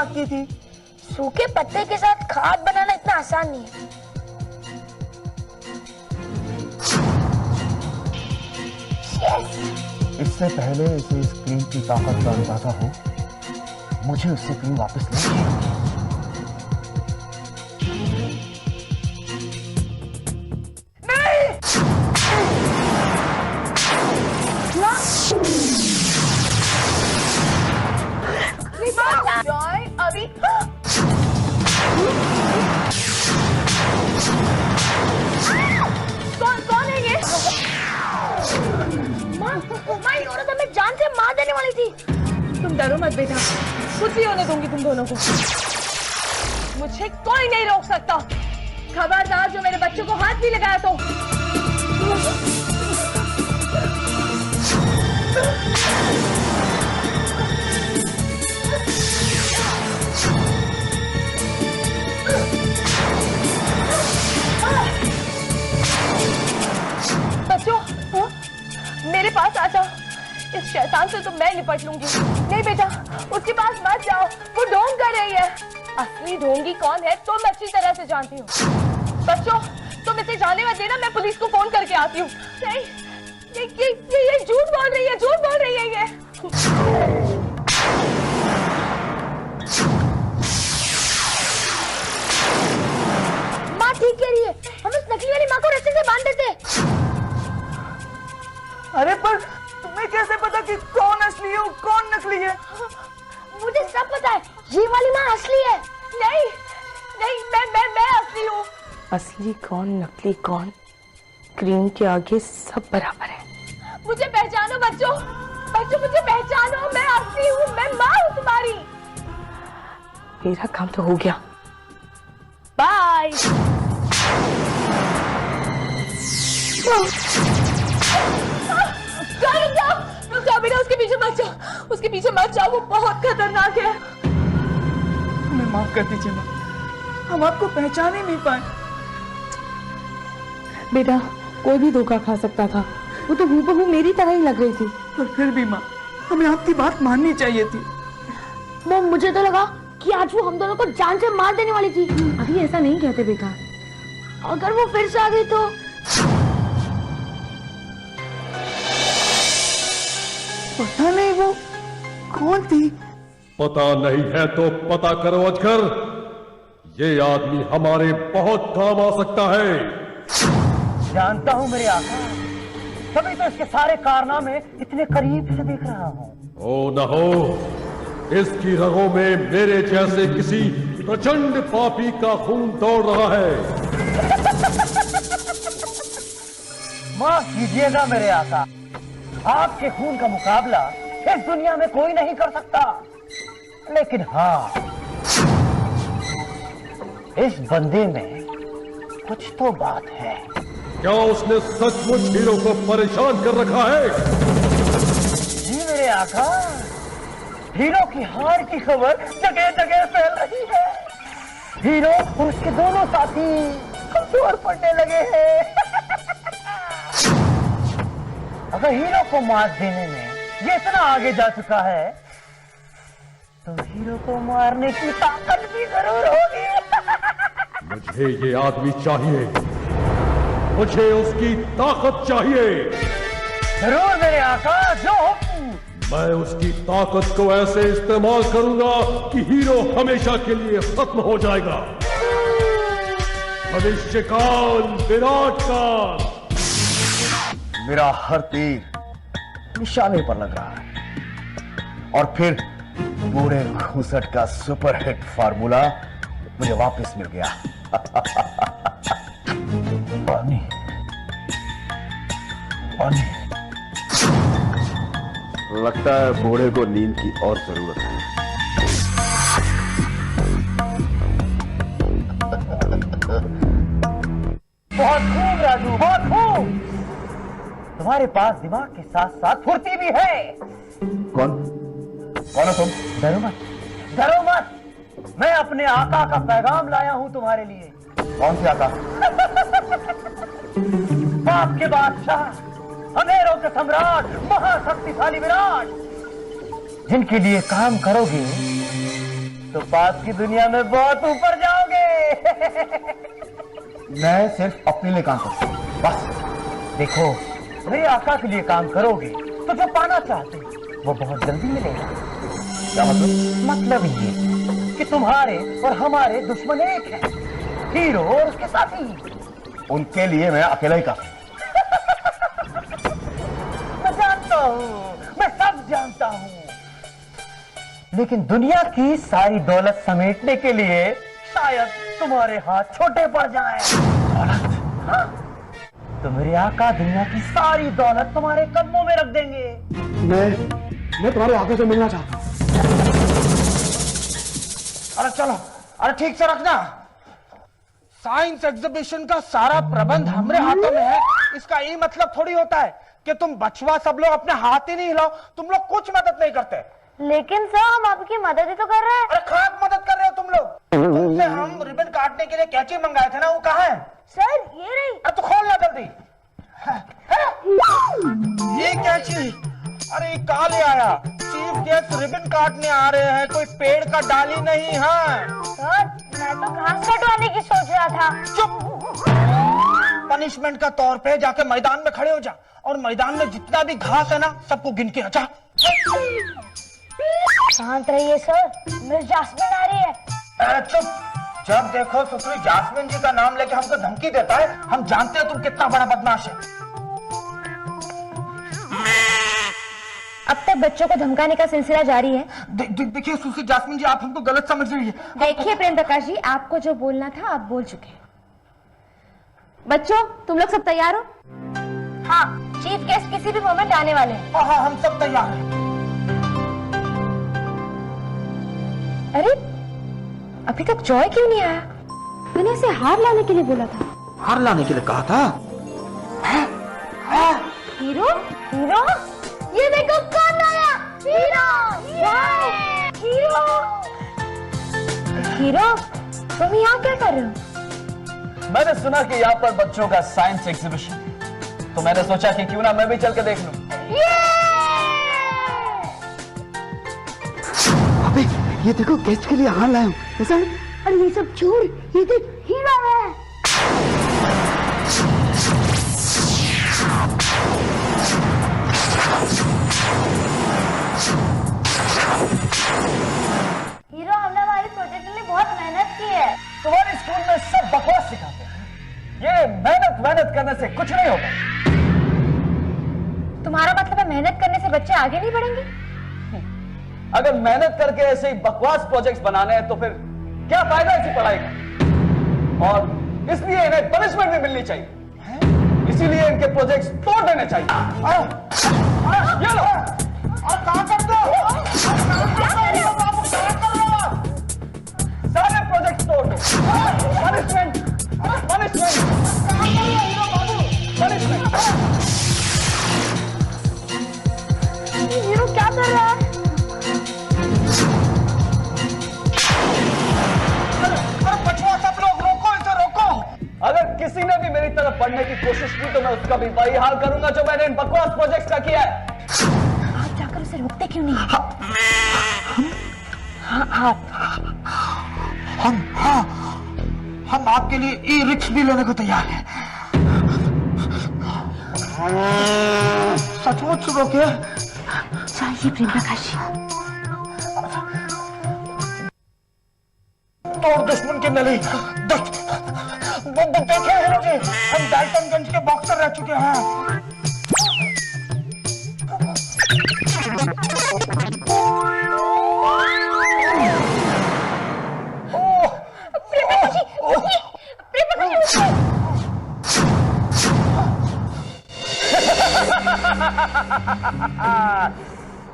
बात की थी। सूखे पत्ते के साथ खाद बनाना इतना आसान नहीं है। इससे पहले इसे इस क्रीम की ताकत का अंदाजा हो, मुझे उससे क्रीम वापस नहीं चाहिए। जॉय अभी कौन है ये? माँ, ये औरत हमें जान से मार देने वाली थी। तुम डरो मत बेटा, कुछ भी होने दूंगी तुम दोनों को। मुझे कोई नहीं रोक सकता। खबरदार जो मेरे बच्चों को हाथ भी लगाया तो। बच्चों, मेरे पास आ जाओ। इस शैतान से तो मैं निपट लूंगी। नहीं बेटा, उसके पास मत जाओ, वो ढोंग कर रही है। असली ढोंगी कौन है तुम अच्छी तरह से जानती हो। बच्चों, तुम इसे जाने मत देना, मैं पुलिस को फोन करके आती हूँ। नहीं, ये झूठ बोल रही है, झूठ बोल रही है ये। माँ ठीक कह रही है, हम इस नकली वाली माँ को रस्सी से बांध देते। अरे पर तुम्हें कैसे पता कि कौन असली है और कौन नकली है? मुझे सब पता है, ये वाली माँ असली है। नहीं नहीं, मैं असली हूँ। असली कौन नकली कौन, क्रीम के आगे सब बराबर है। मुझे पहचानो बच्चों, मुझे पहचानो, मैं असली हूँ, मैं माँ हूँ तुम्हारी। मेरा काम तो हो गया, बाय। रुक जाओ बेटा, उसके पीछे मत जाओ, उसके पीछे मत जाओ, वो बहुत खतरनाक है। हमें माफ कर दीजिए माँ, हम आपको पहचान ही नहीं पाए। बेटा कोई भी धोखा खा सकता था, वो तो हूबहू मेरी तरह ही लग रही थी। पर फिर भी माँ, हमें आपकी बात माननी चाहिए थी। वो मुझे तो लगा कि आज वो हम दोनों को जान से मार देने वाली थी। अभी ऐसा नहीं कहते बेटा। अगर वो फिर से आ गई तो? पता नहीं वो कौन थी। पता नहीं है तो पता करो अजगर, ये आदमी हमारे बहुत काम आ सकता है। जानता हूँ मेरे आका, तभी तो इसके सारे कारनामे इतने करीब से देख रहा हूँ। ओ न हो, इसकी रगों में मेरे जैसे किसी प्रचंड पापी का खून दौड़ रहा है। माफ कीजिएगा मेरे आका, आपके खून का मुकाबला इस दुनिया में कोई नहीं कर सकता। लेकिन हाँ, इस बंदे में कुछ तो बात है। क्या उसने सचमुच हीरो को परेशान कर रखा है? जी मेरे आका, हीरो की हार की खबर जगह जगह फैल रही है। हीरो और उसके दोनों साथी कमजोर पड़ने लगे हैं। अगर हीरो को मात देने में ये इतना आगे जा चुका है, तो हीरो को मारने की ताकत भी जरूर होगी। मुझे ये आदमी चाहिए, मुझे उसकी ताकत चाहिए। जरूर मेरे आका, जो हुक्म। मैं उसकी ताकत को ऐसे इस्तेमाल करूंगा कि हीरो हमेशा के लिए खत्म हो जाएगा। भविष्यकाल, विराट काल। मेरा हर तीर निशाने पर लग रहा है, और फिर बूढ़े घूसट का सुपरहिट फार्मूला मुझे वापस मिल गया। पानी, पानी। लगता है बूढ़े को नींद की और जरूरत है। बहुत खूब राजू, बहुत खूब। तुम्हारे पास दिमाग के साथ साथ फुर्ती भी है। कौन हो तुम? डरो मत, डरो मत। मैं अपने आका का पैगाम लाया हूं तुम्हारे लिए। कौन से आका? बाप के बादशाह, अंधेरों के सम्राट, महाशक्तिशाली विराट, जिनके लिए काम करोगे तो पास की दुनिया में बहुत ऊपर जाओगे। मैं सिर्फ अपने लिए काम करता हूँ बस। देखो, मेरे आका के लिए काम करोगे तो जो पाना चाहते हो वो बहुत जल्दी मिलेगा। क्या मतलब? मतलब ये कि तुम्हारे और हमारे दुश्मन एक हैं, हीरो और उसके साथी। उनके लिए मैं अकेला ही काफी। मैं जानता हूँ, मैं सब जानता हूँ, लेकिन दुनिया की सारी दौलत समेटने के लिए शायद तुम्हारे हाथ छोटे पड़ जाए। दौलत? हाँ? तो मेरे आका दुनिया की सारी दौलत तुम्हारे कदमों में रख देंगे। मैं तुम्हारे आगे से मिलना चाहता हूँ। अरे चलो, अरे ठीक से रखना। साइंस एग्जीबिशन का सारा प्रबंध हमारे हाथों में है। इसका ये मतलब थोड़ी होता है कि तुम बचवा सब लोग अपने हाथ ही नहीं हिलाओ। तुम लोग कुछ मदद नहीं करते। लेकिन सर हम आपकी मदद ही तो कर रहे हैं। अरे खाक मदद कर रहे हो तुम लोग। तुमसे हम रिबन काटने के लिए कैंची मंगाए थे ना, वो कहाँ है? सर ये रही। अरे तू खोल ना जल्दी। ये कैंची? अरे कहाँ ले आया? चीफ गेस्ट रिबन काटने आ रहे हैं, कोई पेड़ का डाली नहीं है। सर मैं तो घास कटवाने की सोच रहा था। चुप। पनिशमेंट का तौर पे जाके मैदान में खड़े हो जा और मैदान में जितना भी घास है ना सबको गिन के अच्छा। शांत रहिए सर, मिस जास्मिन आ रही है। अरे चुप। जब देखो सुश्री जास्मिन जी का नाम लेके हमको धमकी देता है। हम जानते हैं तुम कितना बड़ा बदमाश है। अब तक बच्चों को धमकाने का सिलसिला जारी है। देखिए सुश्री जास्मिन जी, आप हमको गलत समझ रही है। देखिए प्रेम प्रकाश जी, आपको जो बोलना था आप बोल चुके। बच्चों तुम लोग सब तैयार हो? हाँ, चीफ गेस्ट किसी भी मोमेंट आने वाले हैं। हाँ हाँ, हम सब तैयार हैं। अरे अभी तक जॉय क्यों नहीं आया? मैंने इसे हार लाने के लिए बोला था। हार लाने के लिए कहा था? हीरो? हीरो? ये देखो कौन आया? हीरो! वाह! हीरो! हीरो तुम यहाँ क्या कर रहे हो? मैंने सुना कि यहाँ पर बच्चों का साइंस एग्जीबिशन है, तो मैंने सोचा कि क्यों ना मैं भी चल के देख लूं। अबे ये देखो, गेस्ट के लिए हार लाया हूँ। ऐसा? अरे ये सब छोड़, ये देख हीरो है। हीरो, हमने हमारे प्रोजेक्ट के लिए बहुत मेहनत की है। तुम्हारे स्कूल में सब बकवास सिखाते हैं। ये मेहनत करने से कुछ नहीं होता। तुम्हारा मतलब है मेहनत करने से बच्चे आगे नहीं बढ़ेंगे? अगर मेहनत करके ऐसे ही बकवास प्रोजेक्ट्स बनाने हैं तो फिर क्या फायदा इसी पढ़ाई का? और इसलिए इन्हें पनिशमेंट भी मिलनी चाहिए। इसीलिए इनके प्रोजेक्ट्स तोड़ देने चाहिए। ये लो। और कहाँ करते हो? सारे प्रोजेक्ट्स तोड़ दो। Punishment, punishment, punishment. हीरो क्या कर रहा है? अरे बचवा सब लोग रोको, इसे रोको। अगर किसी ने भी मेरी तरफ पढ़ने की कोशिश की तो मैं उसका भी वही हाल करूंगा जो मैंने इन बकवास प्रोजेक्ट्स का किया है। आप जाकर उसे रोकते क्यों नहीं? हम आपके लिए ई रिक्स भी लेने को तैयार हैं। सचमुच रोके? चाहिए प्रेम प्रकाश जी। तोड़ दुश्मन की नली। देखे हैं मुझे, हम डाल्टनगंज के बॉक्सर रह चुके हैं।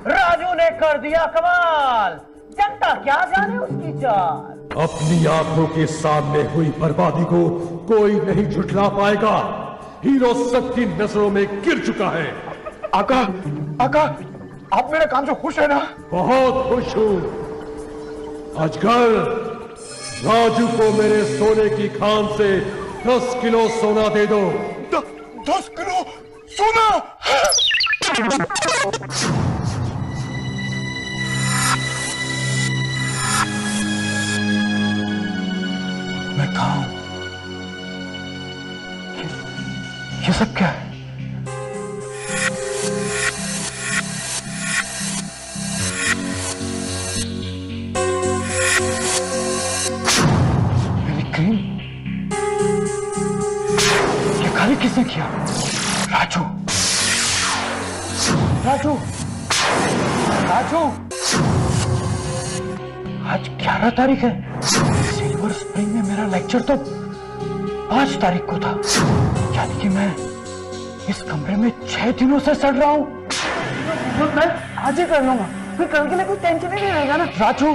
राजू ने कर दिया कमाल। जनता क्या जाने उसकी चाल। अपनी आंखों के सामने हुई बर्बादी को कोई नहीं झुठला पाएगा। हीरो सबकी नजरों में गिर चुका है। आका, आका, आप मेरे काम से खुश है ना? बहुत खुश हूं। अजगर, राजू को मेरे सोने की खान से 10 किलो सोना दे दो। 10 किलो सोना? काम, ये सब क्या है? मेरी क्रीम, ये खाली किसने किया? राजू, राजू, राजू। आज 11 तारीख है। सिल्वर स्प्रिंग में मेरा लेक्चर तो 5 तारीख को था, यानी कि मैं इस कमरे में 6 दिनों से सड़ रहा हूं। तो मैं आज ही कर लूंगा, फिर कल के लिए कोई टेंशन ही नहीं रहेगा ना। राजू,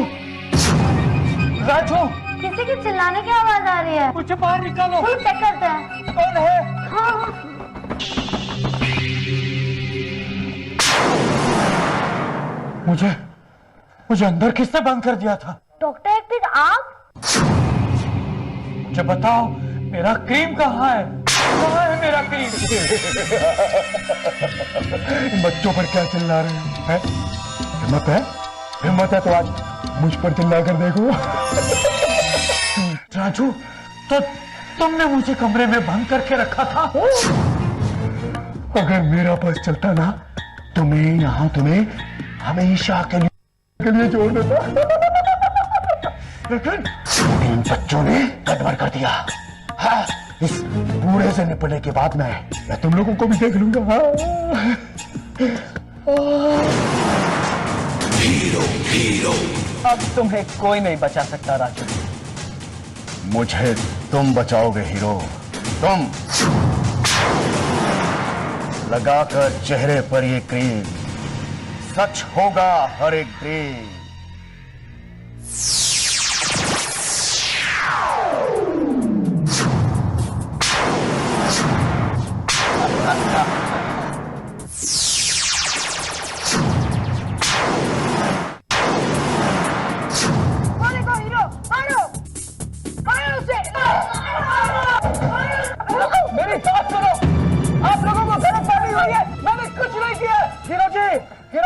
राजू, किसी की चिल्लाने की आवाज आ रही है। मुझे बाहर निकालो। कोई चेक करते हैं। कौन है? हाँ। मुझे अंदर किसने बंद कर दिया था? डॉक्टर एक्टिव आप? मुझे बताओ, मेरा क्रीम कहाँ है? कहाँ है मेरा क्रीम? बच्चों पर क्या चिल्ला रहे हैं? हिम्मत है? हिम्मत है तो आज मुझ पर चिल्ला कर देखो। राजू, तो तुमने मुझे कमरे में बंद करके रखा था? अगर मेरा बस चलता ना तो मैं यहाँ तुम्हें हमेशा के लिए जोड़ देता, लेकिन इन बच्चों ने गड़बड़ कर दिया। हाँ, इस बूढ़े से निपटने के बाद मैं तुम लोगों को भी देख लूंगा। हाँ। Hero, hero. अब तुम्हें कोई नहीं बचा सकता राजू। मुझे तुम बचाओगे हीरो, तुम। लगाकर चेहरे पर ये क्रीम, सच होगा हर एक ड्रीम। मेरी बात सुनो, आप लोगों को गलतफहमी हुई है, मैंने कुछ नहीं किया। हीरो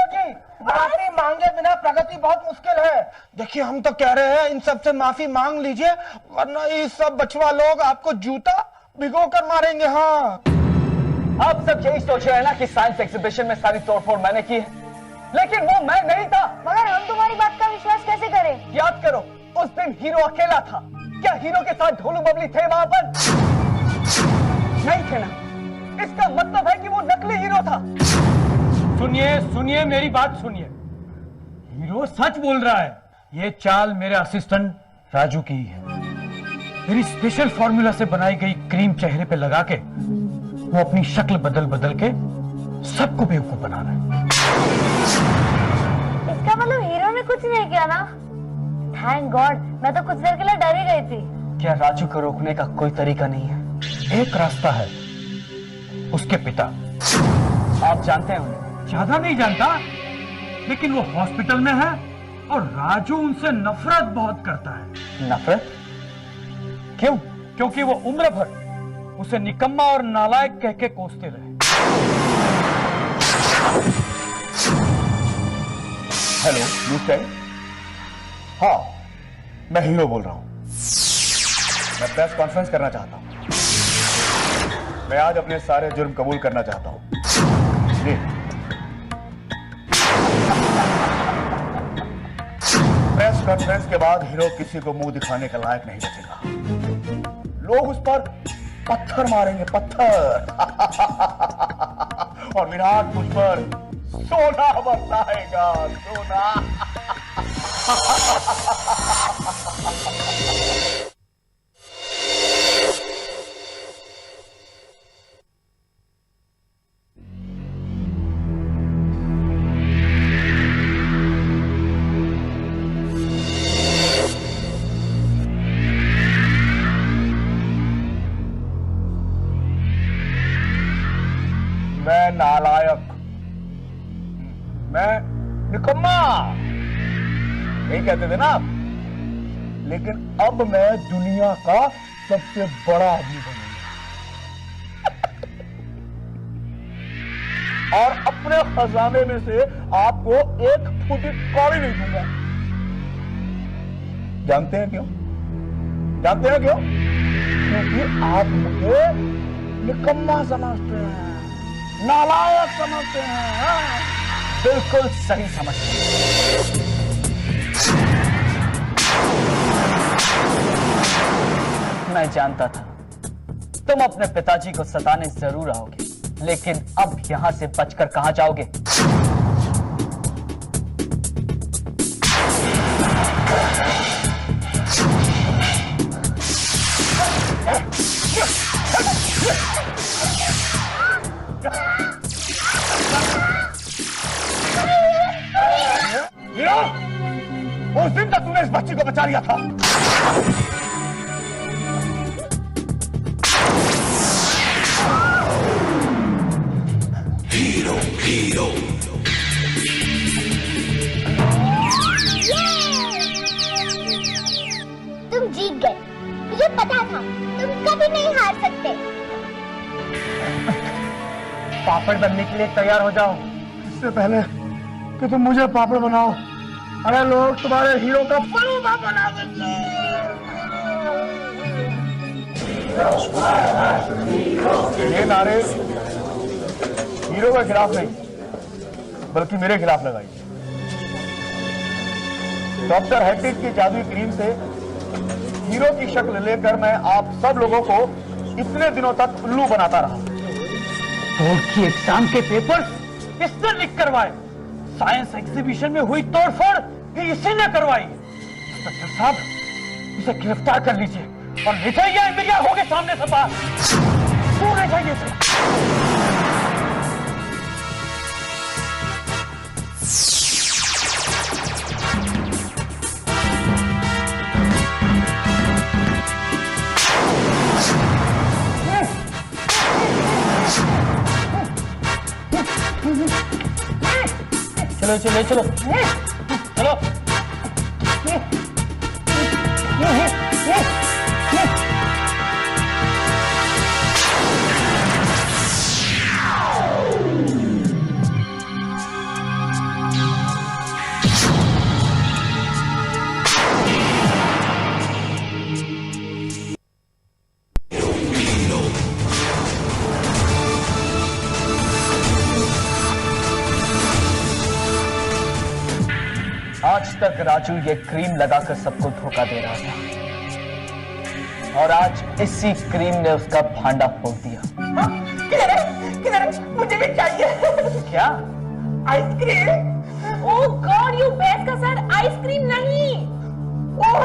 जी, माफी मांगे बिना प्रगति बहुत मुश्किल है। देखिए, हम तो कह रहे हैं इन सब से माफी मांग लीजिए, वरना ये सब बचवा लोग आपको जूता भिगो कर मारेंगे। हाँ, आप सब यही सोच रहे हैं ना कि साइंस एग्जीबिशन में सारी तोड़फोड़ मैंने की है, लेकिन वो मैं नहीं था। मगर हम तुम्हारी बात का विश्वास कैसे करें? याद करो, उस दिन हीरो अकेला था। क्या हीरो के साथ ढोलू बबली थे वहां पर? नहीं थे ना। इसका मतलब है कि वो नकली हीरो था। सुनिए, मेरी बात सुनिए। हीरो सच बोल रहा है। ये चाल मेरे असिस्टेंट राजू की ही है। मेरी स्पेशल फॉर्मूला से बनाई गई क्रीम चेहरे पे लगा के वो अपनी शक्ल बदल बदल के सबको बेवकूफ बना रहा है। इसका मतलब हीरो ने कुछ नहीं किया ना? थैंक गॉड, मैं तो कुछ देर के लिए डर ही गई थी। क्या राजू को रोकने का कोई तरीका नहीं है? एक रास्ता है, उसके पिता। आप जानते हैं उन्हें? ज्यादा नहीं जानता, लेकिन वो हॉस्पिटल में है और राजू उनसे नफरत बहुत करता है। नफरत? क्यों? क्योंकि वो उम्र भर उसे निकम्मा और नालायक कह के कोसते रहे। Hello news time. हाँ, मैं हीरो बोल रहा हूं। मैं प्रेस कॉन्फ्रेंस करना चाहता हूं। मैं आज अपने सारे जुर्म कबूल करना चाहता हूं। जी। प्रेस कॉन्फ्रेंस के बाद हीरो किसी को मुंह दिखाने का लायक नहीं बचेगा। लोग उस पर पत्थर मारेंगे, पत्थर। और विराट मुझ पर सोना बरसाएगा, सोना। मैं नालायक, मैं निकम्मा, यही कहते थे ना आप। लेकिन अब मैं दुनिया का सबसे बड़ा आदमी बनूंगा और अपने खजाने में से आपको एक फूटी कौड़ी नहीं दूंगा। जानते हैं क्यों? जानते हैं क्यों? क्योंकि आप मुझे निकम्मा समझते हैं, नालायक समझते हैं। हाँ? बिल्कुल सही समझते हैं। मैं जानता था तुम अपने पिताजी को सताने जरूर आओगे, लेकिन अब यहां से बचकर कहां जाओगे? हीरो, उस दिन तक तूने इस बच्ची को बचा लिया था। तुम जीत गए, मुझे पता था तुम कभी नहीं हार सकते। पापड़ बनने के लिए तैयार हो जाओ। इससे पहले कि तुम मुझे पापड़ बनाओ, अरे लोग तुम्हारे हीरो का फलूदा बना देंगे। ये नारे हीरो के खिलाफ नहीं, बल्कि मेरे खिलाफ लगाई। डॉक्टर हैटिट की जादुई क्रीम से हीरो की शक्ल लेकर मैं आप सब लोगों को इतने दिनों तक उल्लू बनाता रहा। बोर्ड की एग्जाम के पेपर इसने लिख करवाए, साइंस एग्जीबिशन में हुई तोड़फोड़ भी इसी ने करवाई। इंस्पेक्टर साहब, इसे गिरफ्तार कर लीजिए और ले जाइए मीडिया हो के सामने से बाहर। दूर ले जाइए इसे। चलो चलो चलो चलो। आज तक राजू ये क्रीम लगाकर सबको धोखा दे रहा था, और आज इसी क्रीम ने उसका भांडा फोड़ दिया। किधर मुझे भी चाहिए। क्या? Ice cream. Oh God, you best का सर, आइसक्रीम नहीं। ओह